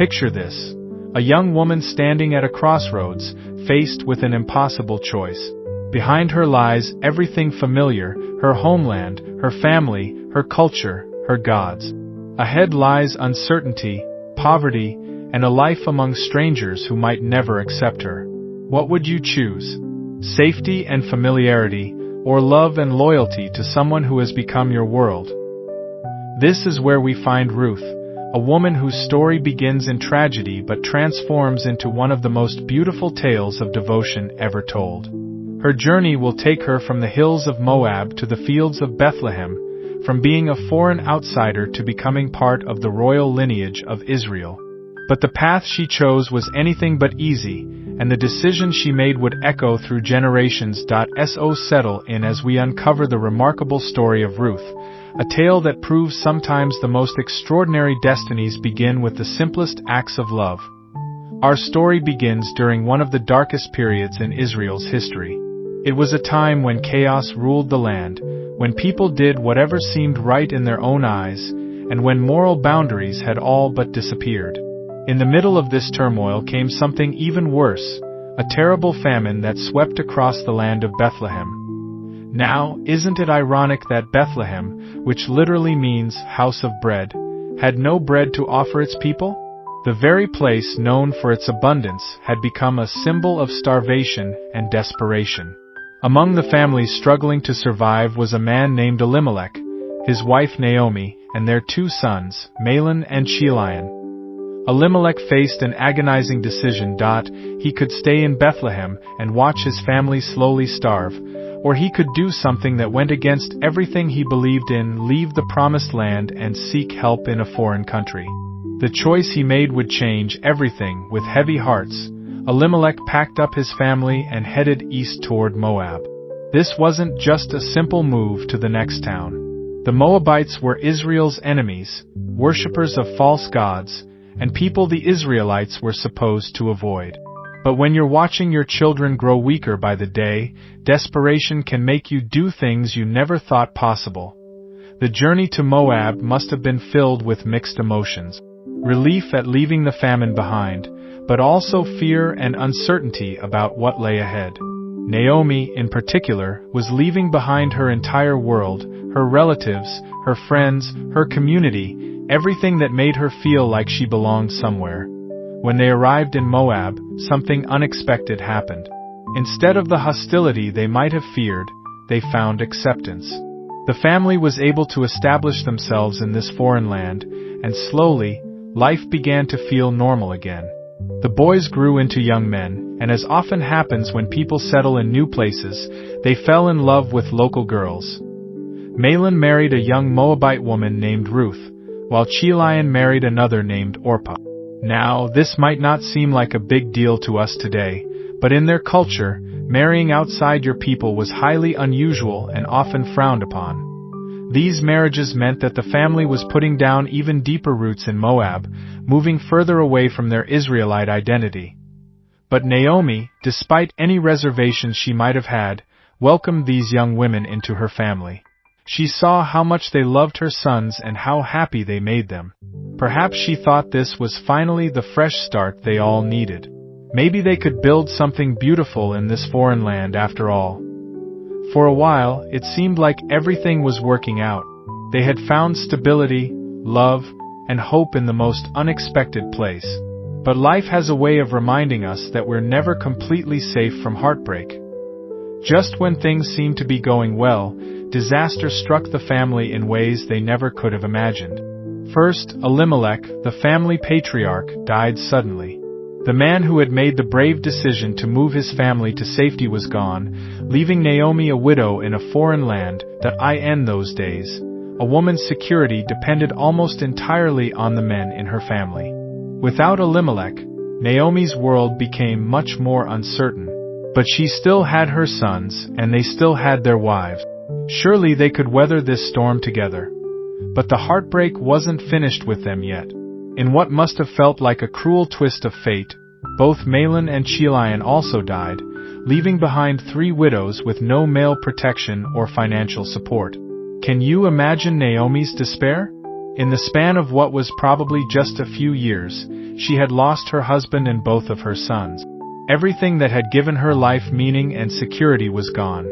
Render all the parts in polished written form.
Picture this: a young woman standing at a crossroads, faced with an impossible choice. Behind her lies everything familiar: her homeland, her family, her culture, her gods. Ahead lies uncertainty, poverty, and a life among strangers who might never accept her. What would you choose? Safety and familiarity, or love and loyalty to someone who has become your world? This is where we find Ruth, a woman whose story begins in tragedy but transforms into one of the most beautiful tales of devotion ever told. Her journey will take her from the hills of Moab to the fields of Bethlehem, from being a foreign outsider to becoming part of the royal lineage of Israel. But the path she chose was anything but easy, and the decision she made would echo through generations. So settle in as we uncover the remarkable story of Ruth, a tale that proves sometimes the most extraordinary destinies begin with the simplest acts of love. Our story begins during one of the darkest periods in Israel's history. It was a time when chaos ruled the land, when people did whatever seemed right in their own eyes, and when moral boundaries had all but disappeared. In the middle of this turmoil came something even worse, a terrible famine that swept across the land of Bethlehem. Now, isn't it ironic that Bethlehem, which literally means house of bread, had no bread to offer its people? The very place known for its abundance had become a symbol of starvation and desperation. Among the families struggling to survive was a man named Elimelech, his wife Naomi, and their two sons, Mahlon and Chilion. Elimelech faced an agonizing decision. He could stay in Bethlehem and watch his family slowly starve, or he could do something that went against everything he believed in: leave the promised land and seek help in a foreign country. The choice he made would change everything. With heavy hearts, Elimelech packed up his family and headed east toward Moab. This wasn't just a simple move to the next town. The Moabites were Israel's enemies, worshippers of false gods, and people the Israelites were supposed to avoid. But when you're watching your children grow weaker by the day, desperation can make you do things you never thought possible. The journey to Moab must have been filled with mixed emotions: relief at leaving the famine behind, but also fear and uncertainty about what lay ahead. Naomi, in particular, was leaving behind her entire world, her relatives, her friends, her community, everything that made her feel like she belonged somewhere. When they arrived in Moab, something unexpected happened. Instead of the hostility they might have feared, they found acceptance. The family was able to establish themselves in this foreign land, and slowly, life began to feel normal again. The boys grew into young men, and as often happens when people settle in new places, they fell in love with local girls. Mahlon married a young Moabite woman named Ruth, while Chilion married another named Orpah. Now, this might not seem like a big deal to us today, but in their culture, marrying outside your people was highly unusual and often frowned upon. These marriages meant that the family was putting down even deeper roots in Moab, moving further away from their Israelite identity. But Naomi, despite any reservations she might have had, welcomed these young women into her family. She saw how much they loved her sons and how happy they made them. Perhaps she thought this was finally the fresh start they all needed. Maybe they could build something beautiful in this foreign land after all. For a while, it seemed like everything was working out. They had found stability, love, and hope in the most unexpected place. But life has a way of reminding us that we're never completely safe from heartbreak. Just when things seemed to be going well, disaster struck the family in ways they never could have imagined. First, Elimelech, the family patriarch, died suddenly. The man who had made the brave decision to move his family to safety was gone, leaving Naomi a widow in a foreign land. In those days, a woman's security depended almost entirely on the men in her family. Without Elimelech, Naomi's world became much more uncertain. But she still had her sons, and they still had their wives. Surely they could weather this storm together. But the heartbreak wasn't finished with them yet. In what must have felt like a cruel twist of fate, both Mahlon and Chilion also died, leaving behind 3 widows with no male protection or financial support. Can you imagine Naomi's despair? In the span of what was probably just a few years, she had lost her husband and both of her sons. Everything that had given her life meaning and security was gone.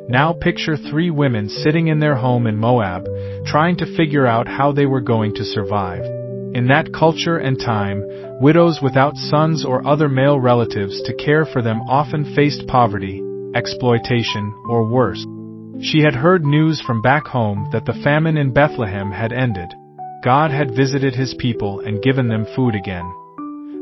Now picture 3 women sitting in their home in Moab, trying to figure out how they were going to survive. In that culture and time, widows without sons or other male relatives to care for them often faced poverty, exploitation, or worse. She had heard news from back home that the famine in Bethlehem had ended. God had visited His people and given them food again.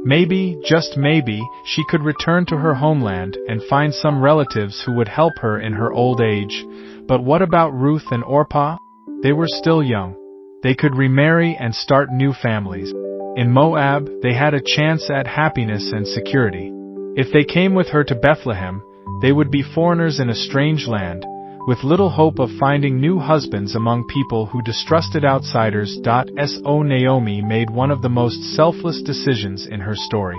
Maybe, just maybe, she could return to her homeland and find some relatives who would help her in her old age. But what about Ruth and Orpah? They were still young. They could remarry and start new families. In Moab, they had a chance at happiness and security. If they came with her to Bethlehem, they would be foreigners in a strange land, with little hope of finding new husbands among people who distrusted outsiders. So Naomi made one of the most selfless decisions in her story.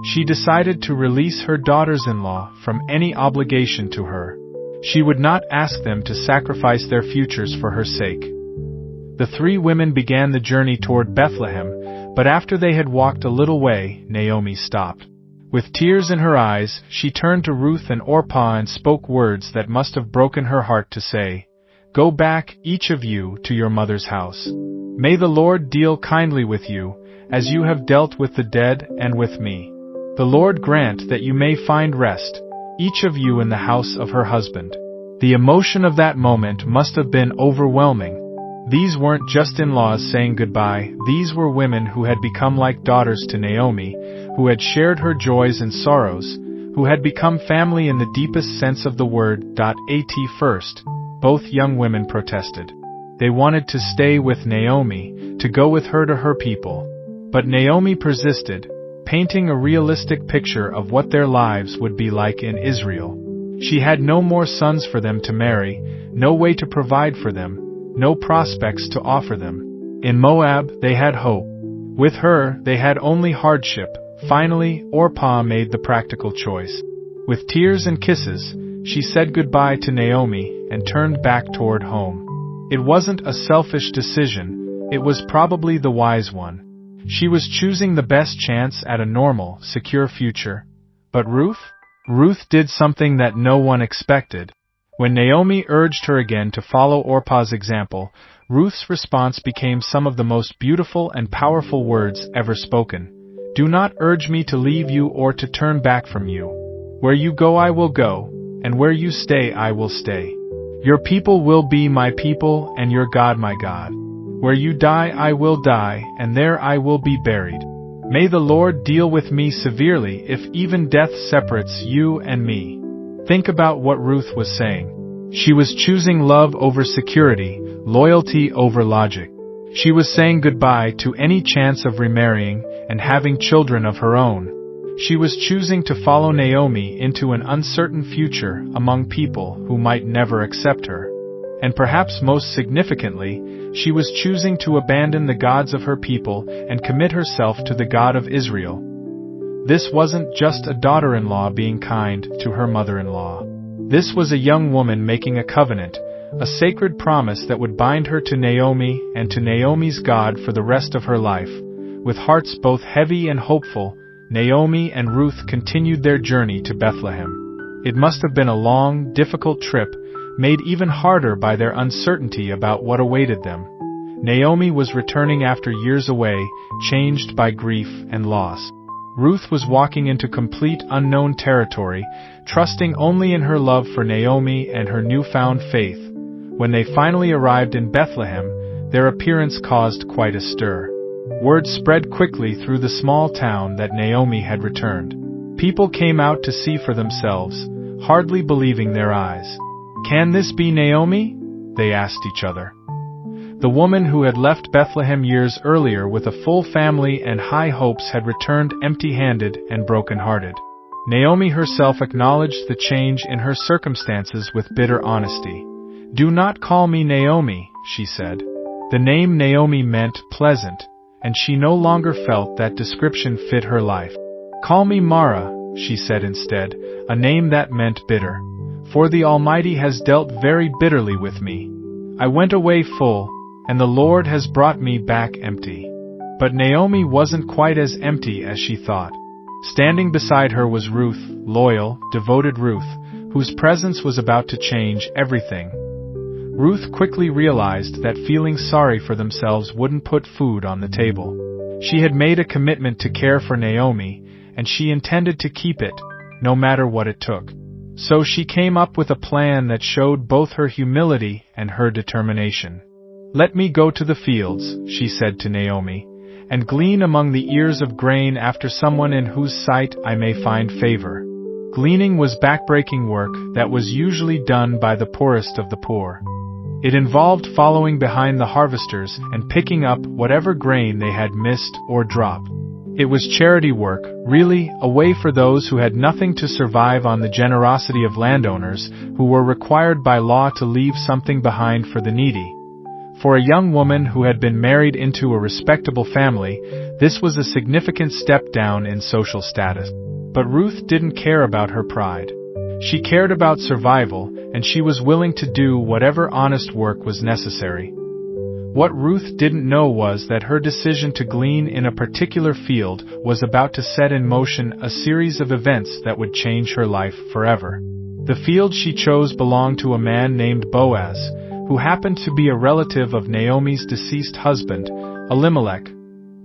She decided to release her daughters-in-law from any obligation to her. She would not ask them to sacrifice their futures for her sake. The 3 women began the journey toward Bethlehem, but after they had walked a little way, Naomi stopped. With tears in her eyes, she turned to Ruth and Orpah and spoke words that must have broken her heart to say, "Go back, each of you, to your mother's house. May the Lord deal kindly with you, as you have dealt with the dead and with me. The Lord grant that you may find rest, each of you in the house of her husband." The emotion of that moment must have been overwhelming. These weren't just in-laws saying goodbye, these were women who had become like daughters to Naomi, who had shared her joys and sorrows, who had become family in the deepest sense of the word. At first, both young women protested. They wanted to stay with Naomi, to go with her to her people. But Naomi persisted, painting a realistic picture of what their lives would be like in Israel. She had no more sons for them to marry, no way to provide for them, no prospects to offer them. In Moab, they had hope. With her, they had only hardship. Finally, Orpah made the practical choice. With tears and kisses, she said goodbye to Naomi and turned back toward home. It wasn't a selfish decision, it was probably the wise one. She was choosing the best chance at a normal, secure future. But Ruth? Ruth did something that no one expected. When Naomi urged her again to follow Orpah's example, Ruth's response became some of the most beautiful and powerful words ever spoken. "Do not urge me to leave you or to turn back from you. Where you go I will go, and where you stay I will stay. Your people will be my people, and your God my God. Where you die I will die, and there I will be buried. May the Lord deal with me severely if even death separates you and me." Think about what Ruth was saying. She was choosing love over security, loyalty over logic. She was saying goodbye to any chance of remarrying and having children of her own. She was choosing to follow Naomi into an uncertain future among people who might never accept her. And perhaps most significantly, she was choosing to abandon the gods of her people and commit herself to the God of Israel. This wasn't just a daughter-in-law being kind to her mother-in-law. This was a young woman making a covenant, a sacred promise that would bind her to Naomi and to Naomi's God for the rest of her life. With hearts both heavy and hopeful, Naomi and Ruth continued their journey to Bethlehem. It must have been a long, difficult trip, made even harder by their uncertainty about what awaited them. Naomi was returning after years away, changed by grief and loss. Ruth was walking into complete unknown territory, trusting only in her love for Naomi and her newfound faith. When they finally arrived in Bethlehem, their appearance caused quite a stir. Word spread quickly through the small town that Naomi had returned. People came out to see for themselves, hardly believing their eyes. "Can this be Naomi?" they asked each other. The woman who had left Bethlehem years earlier with a full family and high hopes had returned empty-handed and broken-hearted. Naomi herself acknowledged the change in her circumstances with bitter honesty. "Do not call me Naomi," she said. The name Naomi meant pleasant, and she no longer felt that description fit her life. "Call me Mara," she said instead, a name that meant bitter. "For the Almighty has dealt very bitterly with me. I went away full, and the Lord has brought me back empty." But Naomi wasn't quite as empty as she thought. Standing beside her was Ruth, loyal, devoted Ruth, whose presence was about to change everything. Ruth quickly realized that feeling sorry for themselves wouldn't put food on the table. She had made a commitment to care for Naomi, and she intended to keep it, no matter what it took. So she came up with a plan that showed both her humility and her determination. "Let me go to the fields," she said to Naomi, "and glean among the ears of grain after someone in whose sight I may find favor." Gleaning was backbreaking work that was usually done by the poorest of the poor. It involved following behind the harvesters and picking up whatever grain they had missed or dropped. It was charity work, really, a way for those who had nothing to survive on the generosity of landowners who were required by law to leave something behind for the needy. For a young woman who had been married into a respectable family, this was a significant step down in social status. But Ruth didn't care about her pride. She cared about survival, and she was willing to do whatever honest work was necessary. What Ruth didn't know was that her decision to glean in a particular field was about to set in motion a series of events that would change her life forever. The field she chose belonged to a man named Boaz, who happened to be a relative of Naomi's deceased husband, Elimelech.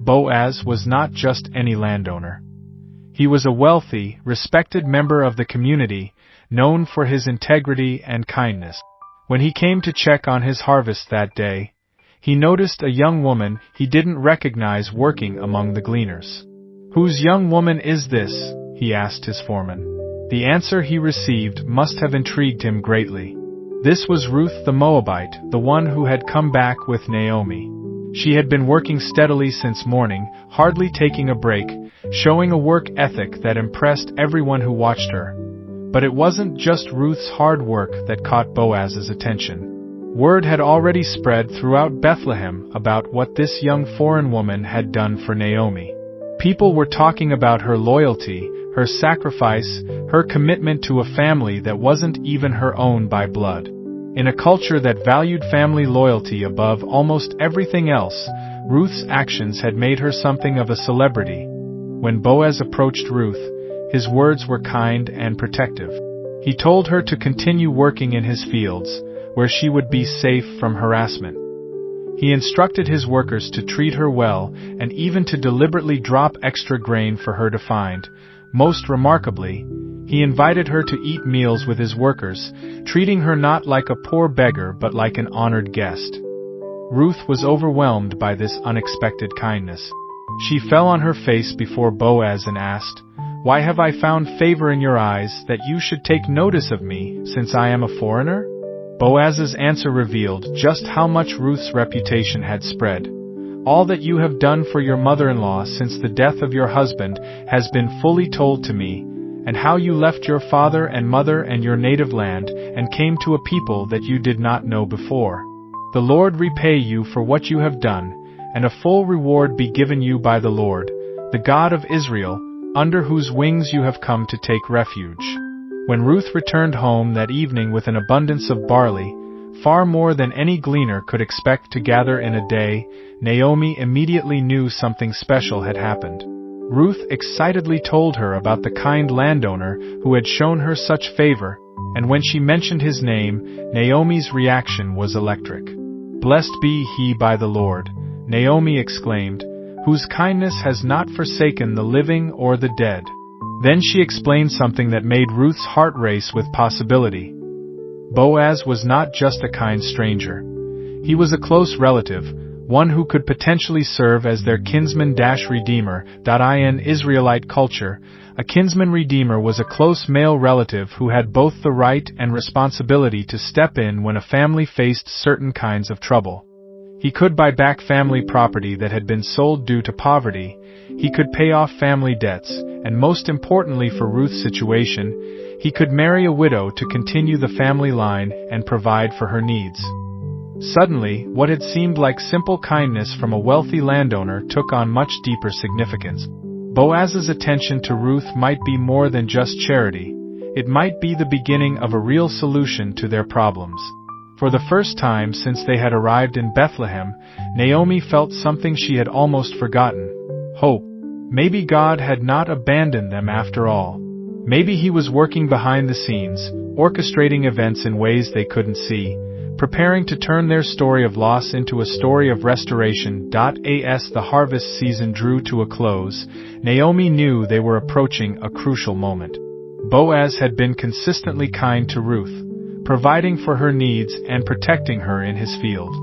Boaz was not just any landowner. He was a wealthy, respected member of the community, known for his integrity and kindness. When he came to check on his harvest that day, he noticed a young woman he didn't recognize working among the gleaners. "Whose young woman is this?" he asked his foreman. The answer he received must have intrigued him greatly. This was Ruth the Moabite, the one who had come back with Naomi. She had been working steadily since morning, hardly taking a break, showing a work ethic that impressed everyone who watched her. But it wasn't just Ruth's hard work that caught Boaz's attention. Word had already spread throughout Bethlehem about what this young foreign woman had done for Naomi. People were talking about her loyalty, her sacrifice, her commitment to a family that wasn't even her own by blood. In a culture that valued family loyalty above almost everything else, Ruth's actions had made her something of a celebrity. When Boaz approached Ruth, his words were kind and protective. He told her to continue working in his fields, where she would be safe from harassment. He instructed his workers to treat her well and even to deliberately drop extra grain for her to find. Most remarkably, he invited her to eat meals with his workers, treating her not like a poor beggar but like an honored guest. Ruth was overwhelmed by this unexpected kindness. She fell on her face before Boaz and asked, "Why have I found favor in your eyes that you should take notice of me, since I am a foreigner?" Boaz's answer revealed just how much Ruth's reputation had spread. "All that you have done for your mother-in-law since the death of your husband has been fully told to me, and how you left your father and mother and your native land and came to a people that you did not know before. The Lord repay you for what you have done, and a full reward be given you by the Lord, the God of Israel, under whose wings you have come to take refuge." When Ruth returned home that evening with an abundance of barley, far more than any gleaner could expect to gather in a day, Naomi immediately knew something special had happened. Ruth excitedly told her about the kind landowner who had shown her such favor, and when she mentioned his name, Naomi's reaction was electric. "Blessed be he by the Lord," Naomi exclaimed, "whose kindness has not forsaken the living or the dead." Then she explained something that made Ruth's heart race with possibility. Boaz was not just a kind stranger. He was a close relative, one who could potentially serve as their kinsman-redeemer. In Israelite culture, a kinsman-redeemer was a close male relative who had both the right and responsibility to step in when a family faced certain kinds of trouble. He could buy back family property that had been sold due to poverty, he could pay off family debts, and most importantly for Ruth's situation, he could marry a widow to continue the family line and provide for her needs. Suddenly, what had seemed like simple kindness from a wealthy landowner took on much deeper significance. Boaz's attention to Ruth might be more than just charity. It might be the beginning of a real solution to their problems. For the first time since they had arrived in Bethlehem, Naomi felt something she had almost forgotten: hope. Maybe God had not abandoned them after all. Maybe He was working behind the scenes, orchestrating events in ways they couldn't see, preparing to turn their story of loss into a story of restoration. As the harvest season drew to a close, Naomi knew they were approaching a crucial moment. Boaz had been consistently kind to Ruth, providing for her needs and protecting her in his field.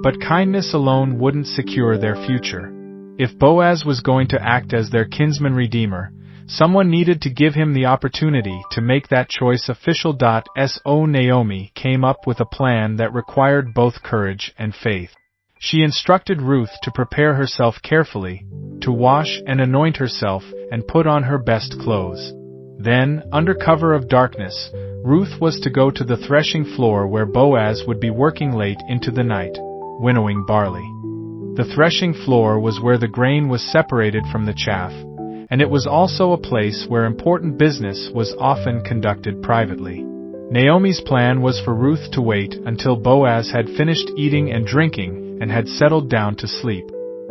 But kindness alone wouldn't secure their future. If Boaz was going to act as their kinsman redeemer, someone needed to give him the opportunity to make that choice official. So Naomi came up with a plan that required both courage and faith. She instructed Ruth to prepare herself carefully, to wash and anoint herself and put on her best clothes. Then, under cover of darkness, Ruth was to go to the threshing floor where Boaz would be working late into the night, winnowing barley. The threshing floor was where the grain was separated from the chaff, and it was also a place where important business was often conducted privately. Naomi's plan was for Ruth to wait until Boaz had finished eating and drinking and had settled down to sleep.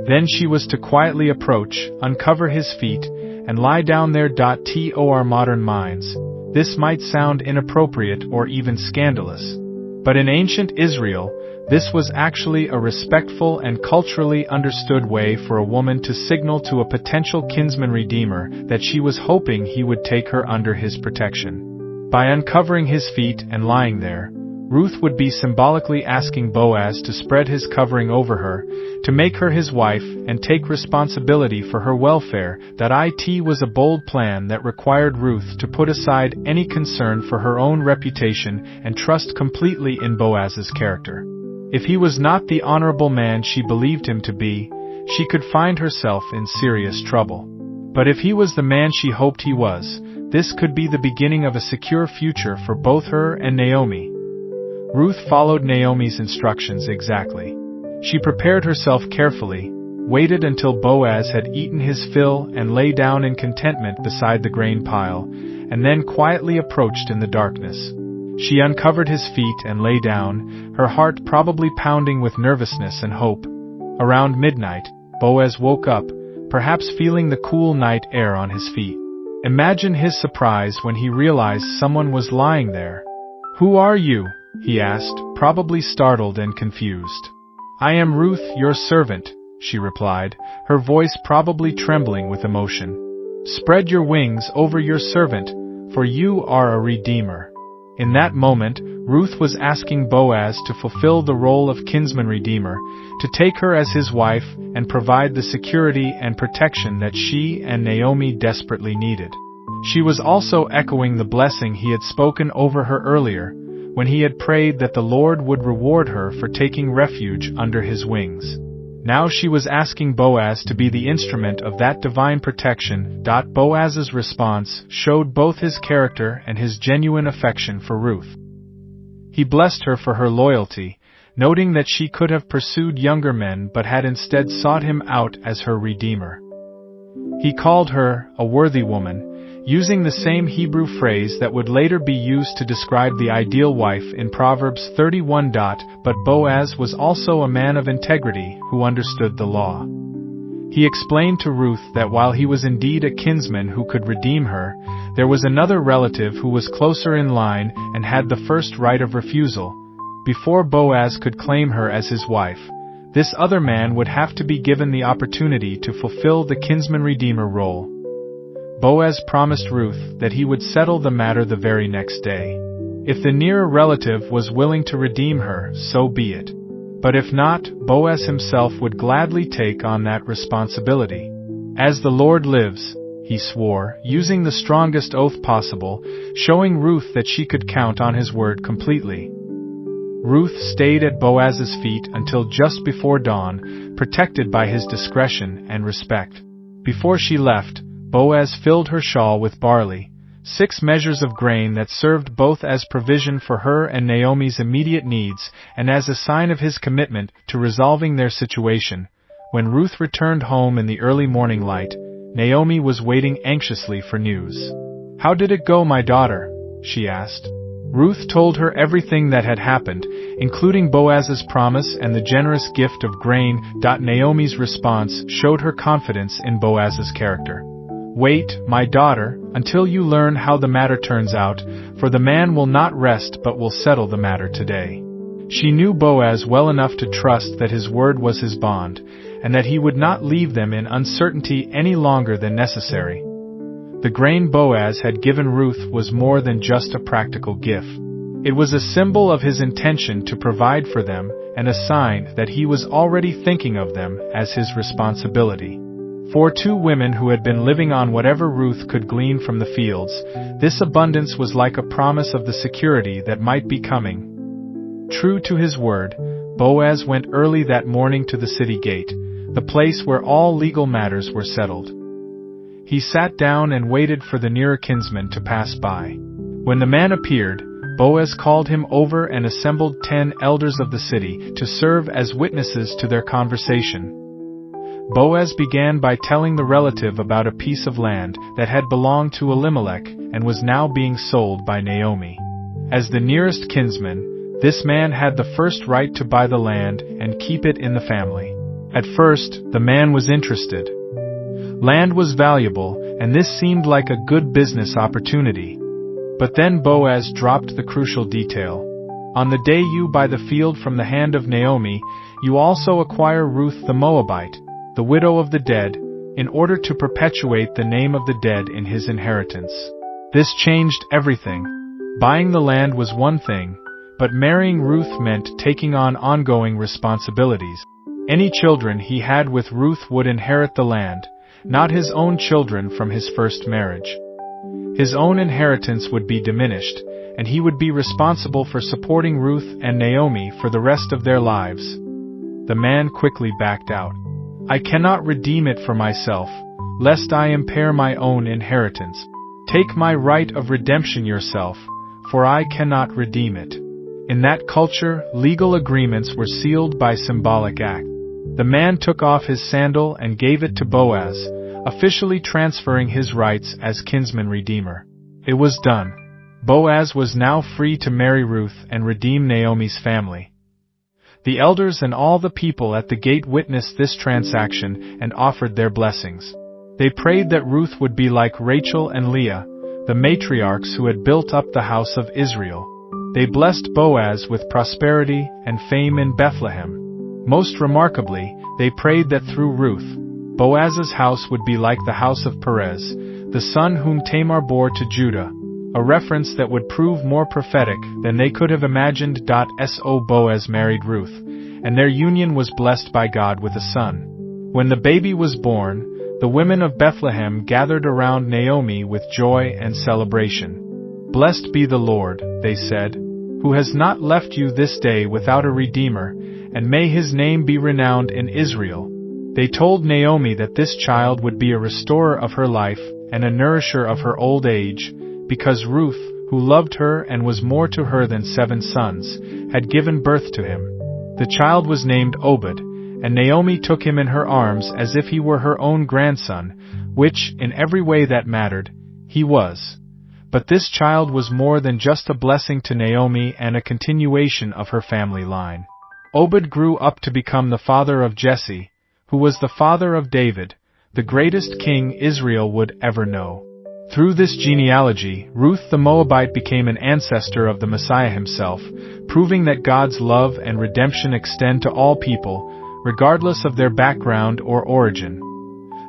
Then she was to quietly approach, uncover his feet, and lie down there. To our modern minds, this might sound inappropriate or even scandalous. But in ancient Israel, this was actually a respectful and culturally understood way for a woman to signal to a potential kinsman redeemer that she was hoping he would take her under his protection. By uncovering his feet and lying there, Ruth would be symbolically asking Boaz to spread his covering over her, to make her his wife and take responsibility for her welfare. It was a bold plan that required Ruth to put aside any concern for her own reputation and trust completely in Boaz's character. If he was not the honorable man she believed him to be, she could find herself in serious trouble. But if he was the man she hoped he was, this could be the beginning of a secure future for both her and Naomi. Ruth followed Naomi's instructions exactly. She prepared herself carefully, waited until Boaz had eaten his fill and lay down in contentment beside the grain pile, and then quietly approached in the darkness. She uncovered his feet and lay down, her heart probably pounding with nervousness and hope. Around midnight, Boaz woke up, perhaps feeling the cool night air on his feet. Imagine his surprise when he realized someone was lying there. "Who are you?" he asked, probably startled and confused. "I am Ruth, your servant," she replied, her voice probably trembling with emotion. "Spread your wings over your servant, for you are a redeemer." In that moment, Ruth was asking Boaz to fulfill the role of kinsman redeemer, to take her as his wife and provide the security and protection that she and Naomi desperately needed. She was also echoing the blessing he had spoken over her earlier, when he had prayed that the Lord would reward her for taking refuge under his wings. Now she was asking Boaz to be the instrument of that divine protection. Boaz's response showed both his character and his genuine affection for Ruth. He blessed her for her loyalty, noting that she could have pursued younger men but had instead sought him out as her redeemer. He called her a worthy woman, using the same Hebrew phrase that would later be used to describe the ideal wife in Proverbs 31. But Boaz was also a man of integrity who understood the law. He explained to Ruth that while he was indeed a kinsman who could redeem her, there was another relative who was closer in line and had the first right of refusal. Before Boaz could claim her as his wife, this other man would have to be given the opportunity to fulfill the kinsman redeemer role. Boaz promised Ruth that he would settle the matter the very next day. If the nearer relative was willing to redeem her, so be it. But if not, Boaz himself would gladly take on that responsibility. "As the Lord lives," he swore, using the strongest oath possible, showing Ruth that she could count on his word completely. Ruth stayed at Boaz's feet until just before dawn, protected by his discretion and respect. Before she left, Boaz filled her shawl with barley, 6 measures of grain that served both as provision for her and Naomi's immediate needs and as a sign of his commitment to resolving their situation. When Ruth returned home in the early morning light, Naomi was waiting anxiously for news. "How did it go, my daughter?" she asked. Ruth told her everything that had happened, including Boaz's promise and the generous gift of grain. Naomi's response showed her confidence in Boaz's character. "Wait, my daughter, until you learn how the matter turns out, for the man will not rest but will settle the matter today." She knew Boaz well enough to trust that his word was his bond, and that he would not leave them in uncertainty any longer than necessary. The grain Boaz had given Ruth was more than just a practical gift. It was a symbol of his intention to provide for them, and a sign that he was already thinking of them as his responsibility. For two women who had been living on whatever Ruth could glean from the fields, this abundance was like a promise of the security that might be coming. True to his word, Boaz went early that morning to the city gate, the place where all legal matters were settled. He sat down and waited for the nearer kinsman to pass by. When the man appeared, Boaz called him over and assembled 10 elders of the city to serve as witnesses to their conversation. Boaz began by telling the relative about a piece of land that had belonged to Elimelech and was now being sold by Naomi. As the nearest kinsman, this man had the first right to buy the land and keep it in the family. At first, the man was interested. Land was valuable, and this seemed like a good business opportunity. But then Boaz dropped the crucial detail. "On the day you buy the field from the hand of Naomi, you also acquire Ruth the Moabite, the widow of the dead, in order to perpetuate the name of the dead in his inheritance." This changed everything. Buying the land was one thing, but marrying Ruth meant taking on ongoing responsibilities. Any children he had with Ruth would inherit the land, not his own children from his first marriage. His own inheritance would be diminished, and he would be responsible for supporting Ruth and Naomi for the rest of their lives. The man quickly backed out. "I cannot redeem it for myself, lest I impair my own inheritance. Take my right of redemption yourself, for I cannot redeem it." In that culture, legal agreements were sealed by symbolic act. The man took off his sandal and gave it to Boaz, officially transferring his rights as kinsman redeemer. It was done. Boaz was now free to marry Ruth and redeem Naomi's family. The elders and all the people at the gate witnessed this transaction and offered their blessings. They prayed that Ruth would be like Rachel and Leah, the matriarchs who had built up the house of Israel. They blessed Boaz with prosperity and fame in Bethlehem. Most remarkably, they prayed that through Ruth, Boaz's house would be like the house of Perez, the son whom Tamar bore to Judah, a reference that would prove more prophetic than they could have imagined. So Boaz married Ruth, and their union was blessed by God with a son. When the baby was born, the women of Bethlehem gathered around Naomi with joy and celebration. "Blessed be the Lord," they said, "who has not left you this day without a redeemer, and may his name be renowned in Israel." They told Naomi that this child would be a restorer of her life and a nourisher of her old age, because Ruth, who loved her and was more to her than 7 sons, had given birth to him. The child was named Obed, and Naomi took him in her arms as if he were her own grandson, which, in every way that mattered, he was. But this child was more than just a blessing to Naomi and a continuation of her family line. Obed grew up to become the father of Jesse, who was the father of David, the greatest king Israel would ever know. Through this genealogy, Ruth the Moabite became an ancestor of the Messiah himself, proving that God's love and redemption extend to all people, regardless of their background or origin.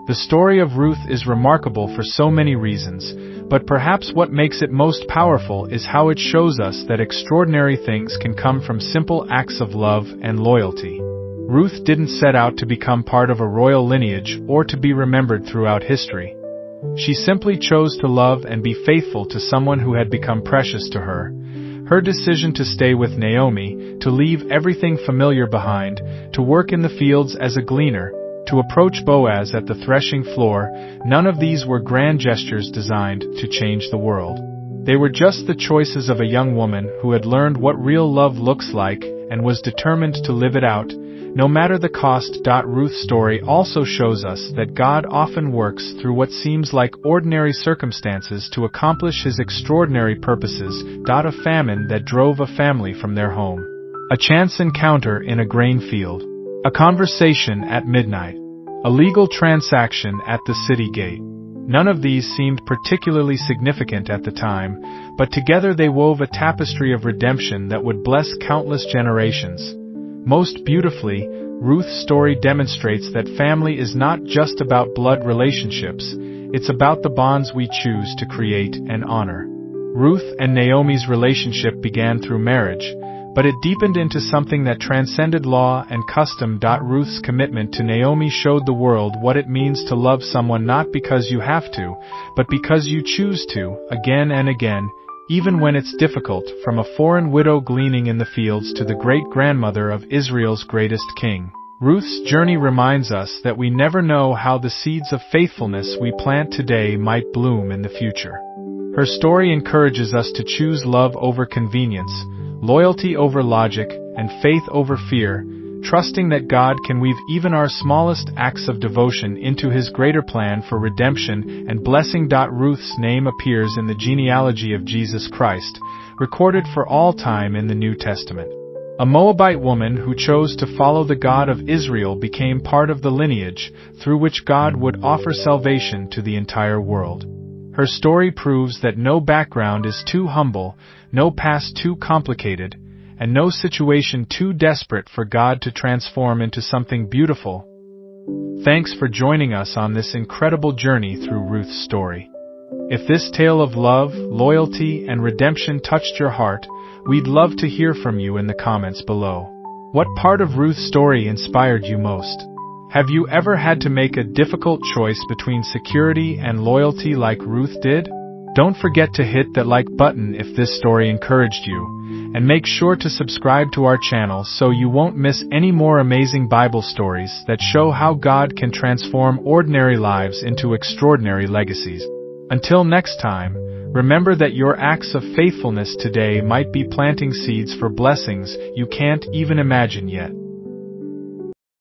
The story of Ruth is remarkable for so many reasons, but perhaps what makes it most powerful is how it shows us that extraordinary things can come from simple acts of love and loyalty. Ruth didn't set out to become part of a royal lineage or to be remembered throughout history. She simply chose to love and be faithful to someone who had become precious to her. Her decision to stay with Naomi, to leave everything familiar behind, to work in the fields as a gleaner, to approach Boaz at the threshing floor, none of these were grand gestures designed to change the world. They were just the choices of a young woman who had learned what real love looks like and was determined to live it out, no matter the cost. Ruth's story also shows us that God often works through what seems like ordinary circumstances to accomplish His extraordinary purposes. A famine that drove a family from their home. A chance encounter in a grain field. A conversation at midnight. A legal transaction at the city gate. None of these seemed particularly significant at the time, but together they wove a tapestry of redemption that would bless countless generations. Most beautifully, Ruth's story demonstrates that family is not just about blood relationships, it's about the bonds we choose to create and honor. Ruth and Naomi's relationship began through marriage, but it deepened into something that transcended law and custom. Ruth's commitment to Naomi showed the world what it means to love someone not because you have to, but because you choose to, again and again, even when it's difficult. From a foreign widow gleaning in the fields to the great-grandmother of Israel's greatest king, Ruth's journey reminds us that we never know how the seeds of faithfulness we plant today might bloom in the future. Her story encourages us to choose love over convenience, loyalty over logic, and faith over fear, trusting that God can weave even our smallest acts of devotion into His greater plan for redemption and blessing. Ruth's name appears in the genealogy of Jesus Christ, recorded for all time in the New Testament. A Moabite woman who chose to follow the God of Israel became part of the lineage through which God would offer salvation to the entire world. Her story proves that no background is too humble, no past too complicated, and no situation too desperate for God to transform into something beautiful. Thanks for joining us on this incredible journey through Ruth's story. If this tale of love, loyalty, and redemption touched your heart, we'd love to hear from you in the comments below. What part of Ruth's story inspired you most? Have you ever had to make a difficult choice between security and loyalty like Ruth did? Don't forget to hit that like button if this story encouraged you, and make sure to subscribe to our channel so you won't miss any more amazing Bible stories that show how God can transform ordinary lives into extraordinary legacies. Until next time, remember that your acts of faithfulness today might be planting seeds for blessings you can't even imagine yet.